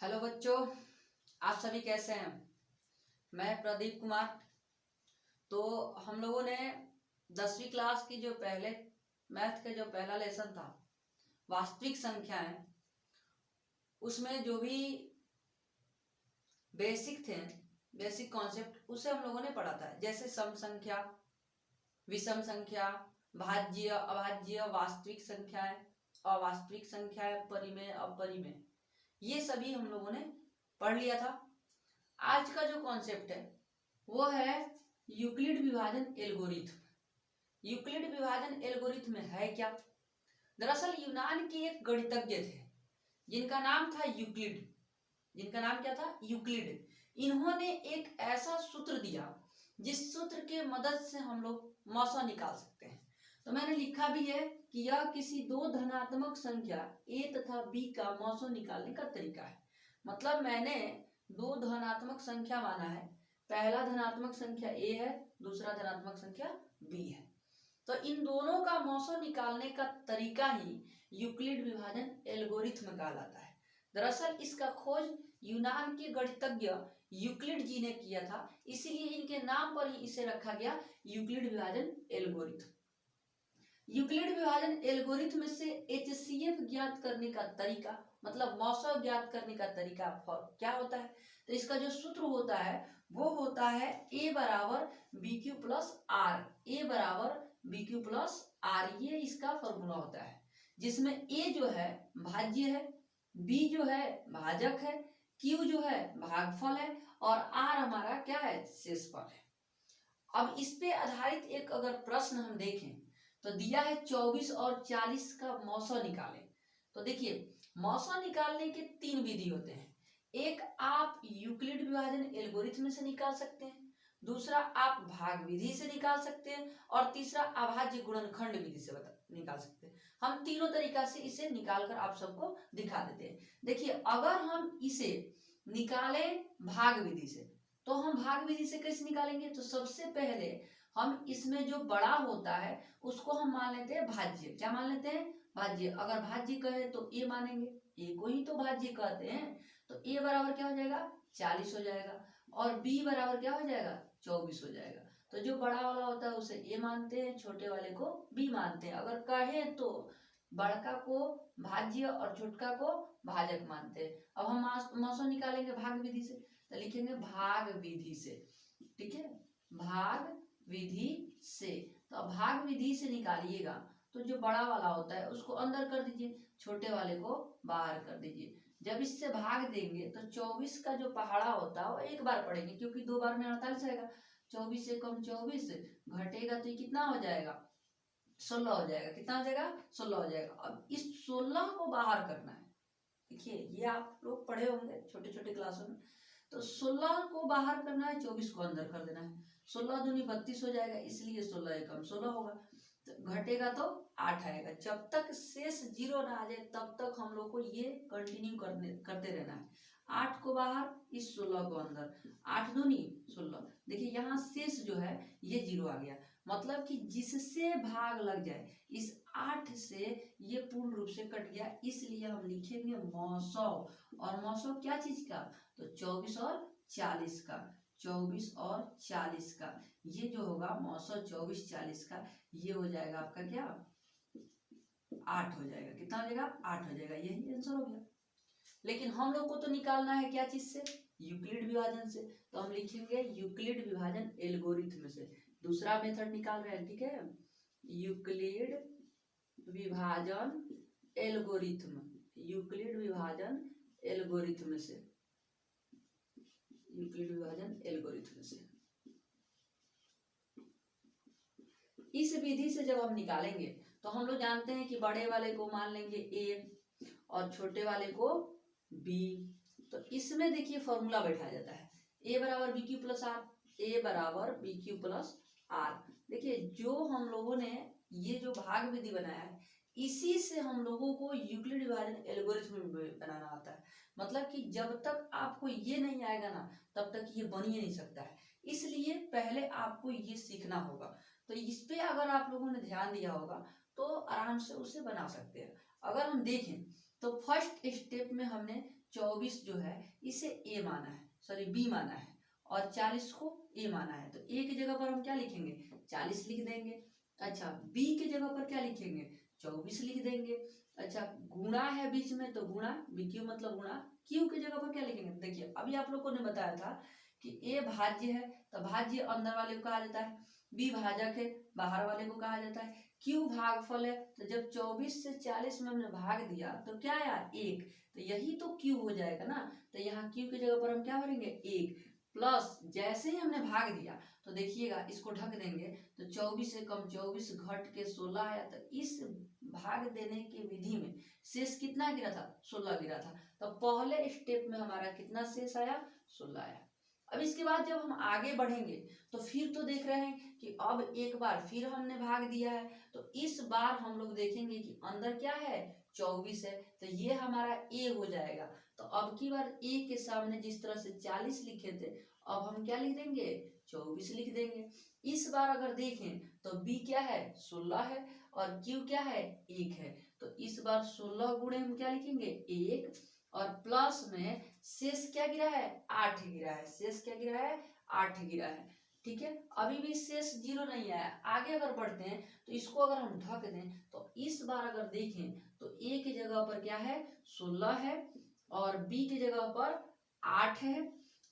Hello बच्चों, आप सभी कैसे हैं। मैं प्रदीप कुमार। तो हम लोगों ने 10वीं क्लास की जो पहले मैथ का जो पहला लेसन था वास्तविक संख्याएं, उसमें जो भी बेसिक थे, बेसिक कॉन्सेप्ट उसे हम लोगों ने पढ़ा था। जैसे सम संख्या, विषम संख्या, भाज्य, अभाज्य, वास्तविक संख्याएं, अवास्तविक संख्याएं, परिमेय, अपरिमेय, ये सभी हम लोगों ने पढ़ लिया था। आज का जो कॉन्सेप्ट है वो है यूक्लिड विभाजन एल्गोरिथम। यूक्लिड विभाजन एल्गोरिथम है क्या? दरअसल यूनान के एक गणितज्ञ थे जिनका नाम था यूक्लिड। जिनका नाम क्या था? यूक्लिड। इन्होंने एक ऐसा सूत्र दिया जिस सूत्र के मदद से हम लोग मौसा निकाल सकते हैं। तो मैंने लिखा भी है कि यह किसी दो धनात्मक संख्या a तथा b का मौसा निकालने का तरीका है। मतलब मैंने दो धनात्मक संख्या माना है, पहला धनात्मक संख्या a है, दूसरा धनात्मक संख्या b है। तो इन दोनों का मौसा निकालने का तरीका ही यूक्लिड विभाजन एल्गोरिथम कहलाता है। दरअसल इसका खोज यूनान के गणितज्ञ यूक्लिड जी ने किया था, इसीलिए इनके नाम पर ही इसे रखा गया यूक्लिड विभाजन एल्गोरिथम। यूक्लिड विभाजन एल्गोरिथम से एचसीएफ ज्ञात करने का तरीका, मतलब मौसा ज्ञात करने का तरीका क्या होता है? तो इसका जो सूत्र होता है वो होता है a बराबर बी क्यू प्लस आर। ए बराबर बी क्यू प्लस आर, ये इसका फॉर्मूला होता है, जिसमें a जो है भाज्य है, b जो है भाजक है, q जो है भागफल है और r हमारा क्या है? शेषफल है। अब इस पे आधारित एक अगर प्रश्न हम देखें तो दिया है 24 और 40 का मौसा निकालें। तो देखिए, मौसा निकालने के तीन विधि होते हैं। एक आप यूक्लिड विभाजन एल्गोरिथम से निकाल सकते हैं, दूसरा आप भाग विधि से निकाल सकते हैं और तीसरा अभाज्य गुणनखंड विधि से निकाल सकते हैं। हम तीनों तरीका से इसे निकालकर आप सबको दिखा देते हैं। देखिए, अगर हम इसे निकालें भाग विधि से तो हम भाग विधि से कैसे निकालेंगे? तो सबसे पहले हम इसमें जो बड़ा होता है उसको हम मान लेते हैं भाज्य। क्या मान लेते हैं? भाज्य। अगर भाज्य कहे तो ए मानेंगे, ए को ही तो भाज्य कहते हैं। तो ए बराबर क्या हो जाएगा? 40 हो जाएगा और बी बराबर क्या हो जाएगा? 24 हो जाएगा। तो जो बड़ा वाला होता है उसे ए मानते हैं, छोटे वाले को बी मानते हैं। अगर कहे तो बड़का को भाज्य और छोटका को भाजक मानते हैं। अब हम मौसा निकालेंगे भाग विधि से, तो लिखेंगे भाग विधि से। ठीक है, भाग विधि से। तो भाग विधि से निकालिएगा तो जो बड़ा वाला होता है उसको अंदर कर दीजिए, छोटे वाले को बाहर कर दीजिए। जब इससे भाग देंगे तो 24 का जो पहाड़ा होता है वो एक बार पड़ेंगे, क्योंकि दो बार में 48 आएगा। 24 से कम 24 घटेगा तो ये कितना हो जाएगा? 16 हो जाएगा। कितना हो जाएगा? 16 हो जाएगा। अब इस 16 को बाहर करना है। देखिए, ये आप लोग पढ़े होंगे छोटे छोटे क्लासों में। तो 16 को बाहर करना है, 24 को अंदर कर देना है। 16 दूनी 32 हो जाएगा, इसलिए 16 एकम 16 होगा। तो घटेगा तो 8 आएगा। जब तक शेष 0 ना आ जाए तब तक हम लोग को ये कंटिन्यू करते रहना है। 8 को बाहर, इस 16 को अंदर। 8 दूनी 16। देखिए यहाँ शेष जो है ये 0 आ गया, मतलब कि जिससे भाग लग जाए इस 8 से ये पूर्ण रूप से कट गया, इसलिए हम लिखेंगे मौसा। और मौसा क्या चीज का? तो 24 और 40 का। 24 और 40 का ये जो होगा मौसा 24 40 का, ये हो जाएगा आपका क्या? 8 हो जाएगा। कितना हो जाएगा? 8 हो जाएगा। यही आंसर हो गया। लेकिन हम लोग को तो निकालना है क्या चीज से? यूक्लिड विभाजन से। तो हम लिखेंगे यूक्लिड विभाजन एल्गोरिथम से। दूसरा मेथड निकाल रहे हैं, ठीक है? यूक्लिड विभाजन एल्गोरिथम, यूक्लिड विभाजन एल्गोरिथम से, यूक्लिड विभाजन एल्गोरिथम से। इस विधि से जब हम निकालेंगे तो हम लोग जानते हैं कि बड़े वाले को मान लेंगे a और छोटे वाले को b। तो इसमें देखिए फॉर्मूला बैठाया जाता है, a बराबर बी क्यू प्लस आर। ए बराबर बी क्यू प्लस आर। देखिए, जो हम लोगों ने ये जो भाग विधि बनाया है इसी से हम लोगों को यूक्लिड विभाजन एल्गोरिथम बनाना आता है। मतलब कि जब तक आपको ये नहीं आएगा ना तब तक ये बन ही नहीं सकता है। इसलिए पहले आपको ये सीखना होगा। तो इस पे अगर आप लोगों ने ध्यान दिया होगा तो आराम से उसे बना सकते हैं। अगर हम देखें तो फर्स्ट स्टेप में हमने 24 जो है इसे a माना है, सॉरी b माना है, और 40 को a माना है, तो a की जगह पर हम क्या लिखेंगे 40 लिख देंगे। अच्छा b की जगह पर क्या लिखेंगे 24 लिख देंगे। अच्छा गुणा है बीच में तो गुणा, bq मतलब गुणा, q की जगह पर क्या लिखेंगे, देखिए अभी आप लोगों ने बताया था कि a भाज्य है तो भाज्य अंदर वाले को कहा जाता है, b भाजक है बाहर वाले को कहा जाता है, q भागफल है, तो जब 24 से 40 में हमने भाग दिया तो क्या आया 1, तो यही तो q हो जाएगा ना, तो यहाँ q की जगह पर हम क्या भरेंगे 1, प्लस जैसे ही हमने भाग दिया तो देखिएगा इसको ढक देंगे तो 24 से कम 24 घट के 16 आया, तो इस भाग देने की विधि में शेष कितना गिरा था 16 गिरा था, तो पहले स्टेप में हमारा कितना शेष आया 16 आया। अब इसके बाद जब हम आगे बढ़ेंगे तो फिर तो देख रहे हैं कि अब एक बार फिर हमने भाग दिया है, तो इस बार हम लोग देखेंगे कि अंदर क्या है 24 है, तो ये हमारा a हो जाएगा। तो अब की बार a के सामने जिस तरह से 40 लिखे थे अब हम क्या लिख देंगे 24 लिख देंगे। इस बार अगर देखें तो b क्या है 16 है और q क्या है 1 है, तो इस बार 16 गुणे हम क्या लिखेंगे 1 और प्लस में शेष क्या गिरा है 8 गिरा है, शेष क्या गिरा है 8 गिरा है। ठीक है, अभी भी शेष 0 नहीं आया। आगे अगर बढ़ते हैं तो इसको अगर हम ढक दें तो इस बार अगर देखें तो a की जगह पर क्या है 16 है और b की जगह पर 8 है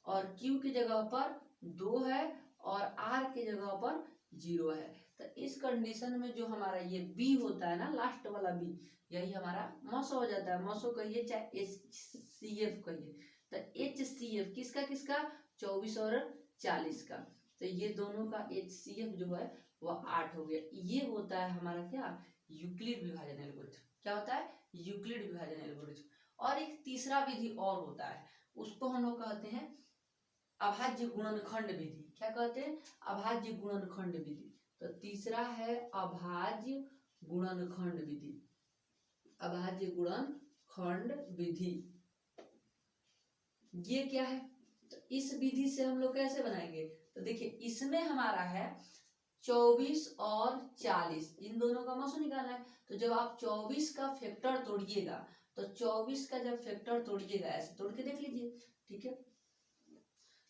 और q की जगह पर 2 है और r की जगह पर 0 है। तो इस कंडीशन में जो हमारा ये b होता है ना लास्ट वाला b, यही हमारा मौसो हो जाता है। मौसो कहिए चाहे HCF कहिए, तो HCF किसका किसका 24 और 40 का, तो ये दोनों का HCF जो है वह 8 हो गया। ये होता है हमारा क्या यूक्लिड विभाजन एल्गोरिथम। क्या होता है यूक्लिड विभाजन एल्गोरिथम। और एक तीसरा विधि और होता है, उसको हम लोग कहते हैं अभाज्य गुणनखंड विधि। क्या कहते हैं अभाज्य गुणनखंड विधि। तो तीसरा है अभाज्य गुणनखंड विधि। अभाज्य गुणनखंड विधि ये क्या है, तो इस विधि से हम लोग कैसे बनाएंगे, तो देखिए इसमें हमारा है 24 और 40, इन दोनों का मौसम निकालना है। तो जब आप 24 का फैक्टर तोड़िएगा तो 24 का जब फैक्टर तोड़िएगा ऐसे तोड़ के देख लीजिए। ठीक है,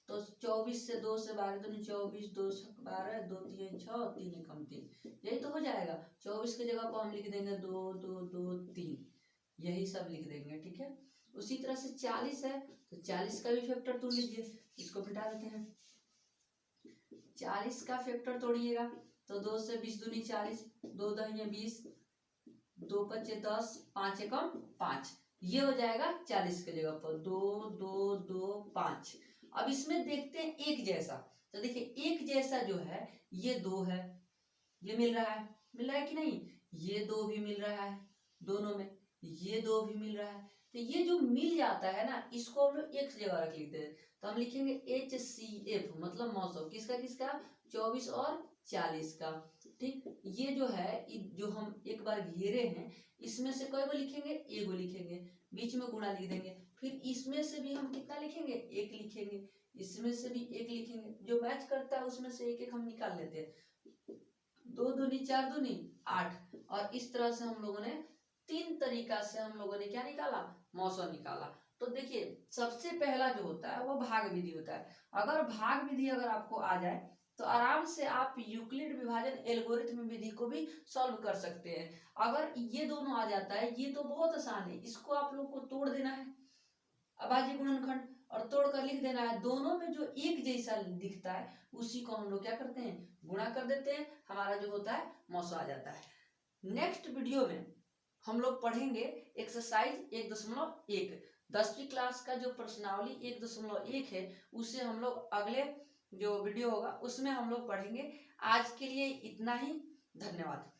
तो 24 से 2 से 12 तो 24, 2 से 12, 2 3 6, 3 कम 3, यही तो हो जाएगा। 24 की जगह पर हम लिख देंगे 2 2 2 3, यही सब लिख देंगे। ठीक है, उसी तरह से 40 है तो 40 का भी फैक्टर तोड़ लीजिए, इसको घटा देते हैं। 40 का फैक्टर तोड़िएगा तो 2 से 20 दूनी 40, 2 दहिए 20, 2 पच्चे 10, 5 एकम 5, ये हो जाएगा 40 की जगह पर 2 2 2 5। अब इसमें देखते हैं एक जैसा, तो देखिए एक जैसा जो है ये 2 है, ये मिल रहा है कि नहीं, ये 2 भी मिल रहा है दोनों में, ये 2 भी मिल रहा है, तो ये जो मिल जाता है ना इसको हम लोग एक जगह रख लेते हैं। तो हम लिखेंगे HCF मतलब मौसम किसका किसका 24 और 40 का। ठीक, ये जो है जो हम एक बार घेरे हैं इसमें से कई को लिखेंगे एगो लिखेंगे, बीच में गुणा लिख देंगे, फिर इसमें से भी हम कितना लिखेंगे एक लिखेंगे, इसमें से भी एक लिखेंगे, जो मैच करता है उसमें से एक एक हम निकाल लेते हैं। 2 दूनी 4 दूनी 8, और इस तरह से हम लोगों ने 3 तरीका से हम लोगों ने क्या निकाला मौसम निकाला। तो देखिए सबसे पहला जो होता है वो भाग विधि होता है। अगर भाग विधि अगर आपको आ जाए तो आराम से आप यूक्लिड विभाजन एल्गोरिथम विधि को भी सॉल्व कर सकते हैं। अगर ये दोनों आ जाता है ये तो बहुत आसान है, इसको आप लोग को तोड़ देना है अभाज्य गुणनखंड और तोड़ कर लिख देना है। दोनों में जो एक जैसा दिखता है उसी को हम लोग क्या करते हैं गुणा कर देते हैं, हमारा जो होता है मौसम आ जाता है। नेक्स्ट वीडियो में हम लोग पढ़ेंगे एक्सरसाइज 1.1, 10वीं क्लास का जो प्रश्नावली 1.1 है उसे हम लोग अगले जो वीडियो होगा उसमें हम लोग पढ़ेंगे। आज के लिए इतना ही, धन्यवाद।